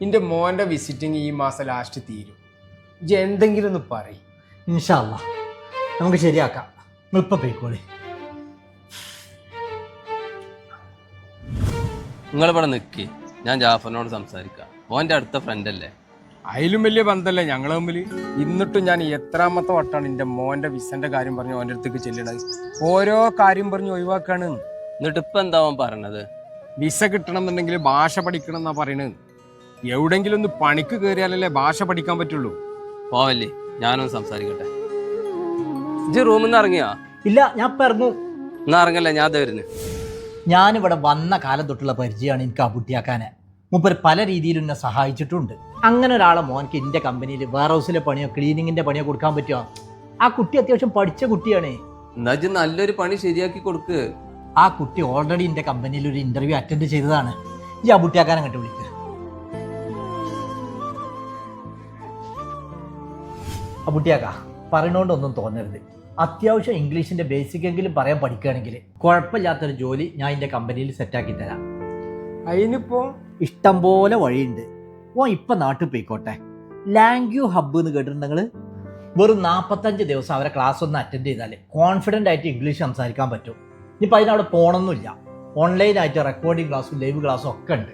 എൻ്റെ മോൻ്റെ വിസിറ്റിംഗ് ഈ മാസം ലാസ്റ്റ് തീരും. ഇജ്ജ് എന്തെങ്കിലും ഒന്ന് പറയും. ഇൻഷാ അല്ലാ നമുക്ക് ശരിയാക്കാം. നിങ്ങളിപ്പോൾ പോയിക്കോളി. നിങ്ങളിവിടെ നിൽക്കി, ഞാൻ ജാഫറിനോട് സംസാരിക്കാം. ഓൻ്റെ അടുത്ത ഫ്രണ്ട് അല്ലേ? അതിലും വലിയ ബന്ധമല്ലേ ഞങ്ങൾ തമ്മിൽ. എന്നിട്ടും ഞാൻ എത്രാമത്തെ വട്ടാണ് എൻ്റെ മോൻ്റെ വിസൻ്റെ കാര്യം പറഞ്ഞ് ഓൻ്റെ അടുത്തേക്ക് ചെല്ലണത്. ഓരോ കാര്യം പറഞ്ഞ് ഒഴിവാക്കാണ്. എന്നിട്ട് ഇപ്പം എന്താ അവൻ പറഞ്ഞത്? വിസ കിട്ടണം എന്നുണ്ടെങ്കിൽ ഭാഷ പഠിക്കണം എന്നാ പറയണത്. എവിടെങ്കിലും ഒന്ന് പണിക്ക് കയറിയാലല്ലേ ഭാഷ പഠിക്കാൻ പറ്റുള്ളൂ. പോവല്ലേ, ഞാനൊന്ന് സംസാരിക്കട്ടെ. ഇജ്ജ് റൂമിൽ നിന്ന് ഇറങ്ങിയാ? ഇല്ല, ഞാൻ ഇപ്പം ഇറങ്ങും. എന്നാ ഇറങ്ങല്ലേ, ഞാൻ അത് വരുന്നു. ഞാനിവിടെ വന്ന കാലം തൊട്ടുള്ള പരിചയമാണ് എനിക്ക് ആ കുട്ടിയാക്കാനെ. മൂപ്പർ പല രീതിയിലും എന്നെ സഹായിച്ചിട്ടുണ്ട്. അങ്ങനെ ഒരാളെ മോൻക്ക് എൻ്റെ കമ്പനിയിൽ വെയർ ഹൗസിലെ പണിയോ ക്ലീനിങ്ങിൻ്റെ പണിയോ കൊടുക്കാൻ പറ്റുമോ? ആ കുട്ടി അത്യാവശ്യം പഠിച്ച കുട്ടിയാണ്. എന്നാ ഇജ്ജ് നല്ലൊരു പണി ശരിയാക്കി കൊടുക്ക്. ആ കുട്ടി ഓൾറെഡി എൻ്റെ കമ്പനിയിൽ ഒരു ഇന്റർവ്യൂ അറ്റൻഡ് ചെയ്തതാണ്. ഈ ആ കുട്ടിയാക്കാനെ അങ്ങോട്ട് വിളിക്കുക. ആ കുട്ടിയാക്ക പറയണോണ്ടൊന്നും തോന്നരുത്. അത്യാവശ്യം ഇംഗ്ലീഷിൻ്റെ ബേസിക് എങ്കിലും പറയാൻ പഠിക്കുകയാണെങ്കിൽ കുഴപ്പമില്ലാത്തൊരു ജോലി ഞാൻ എൻ്റെ കമ്പനിയിൽ സെറ്റാക്കി തരാം. അതിനിപ്പോ ഇഷ്ടം പോലെ വഴിയുണ്ട്. ഓ ഇപ്പം നാട്ടിൽ പോയിക്കോട്ടെ. ലാംഗ്യൂ ഹബ്ബ് എന്ന് കേട്ടിട്ടുണ്ടെങ്കിൽ വെറും 45 ദിവസം അവരെ ക്ലാസ് ഒന്ന് അറ്റൻഡ് ചെയ്താൽ കോൺഫിഡൻ്റ് ആയിട്ട് ഇംഗ്ലീഷ് സംസാരിക്കാൻ പറ്റും. ഇനിയിപ്പോൾ അതിനവിടെ പോകണമെന്നില്ല. ഓൺലൈനായിട്ട് റെക്കോർഡിംഗ് ക്ലാസ്സും ലൈവ് ക്ലാസ്സും ഒക്കെ ഉണ്ട്.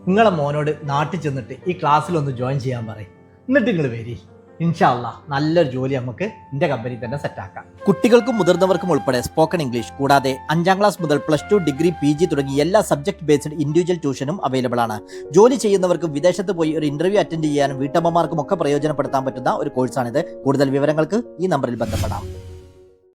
നിങ്ങളെ മോനോട് നാട്ടിൽ ചെന്നിട്ട് ഈ ക്ലാസ്സിലൊന്ന് ജോയിൻ ചെയ്യാൻ പറയും. എന്നിട്ട് നിങ്ങൾ വരി. ഇൻഷാ അല്ലാ നല്ലൊരു ജോലി നമുക്ക് എൻ്റെ കമ്പനി തന്നെ സെറ്റാക്കാം. കുട്ടികൾക്കും മുതിർന്നവർക്കും ഉൾപ്പെടെ സ്പോക്കൺ ഇംഗ്ലീഷ് കൂടാതെ 5ാം ക്ലാസ് മുതൽ +2, ഡിഗ്രി, PG തുടങ്ങി എല്ലാ സബ്ജക്ട് ബേസ്ഡ് ഇൻഡിവിജ്വൽ ട്യൂഷനും അവൈലബിൾ ആണ്. ജോലി ചെയ്യുന്നവർക്കും വിദേശത്ത് പോയി ഒരു ഇന്റർവ്യൂ അറ്റൻഡ് ചെയ്യാനും വീട്ടമ്മമാർക്കും ഒക്കെ പ്രയോജനപ്പെടുത്താൻ പറ്റുന്ന ഒരു കോഴ്സാണിത്. കൂടുതൽ വിവരങ്ങൾക്ക് ഈ നമ്പറിൽ ബന്ധപ്പെടാം.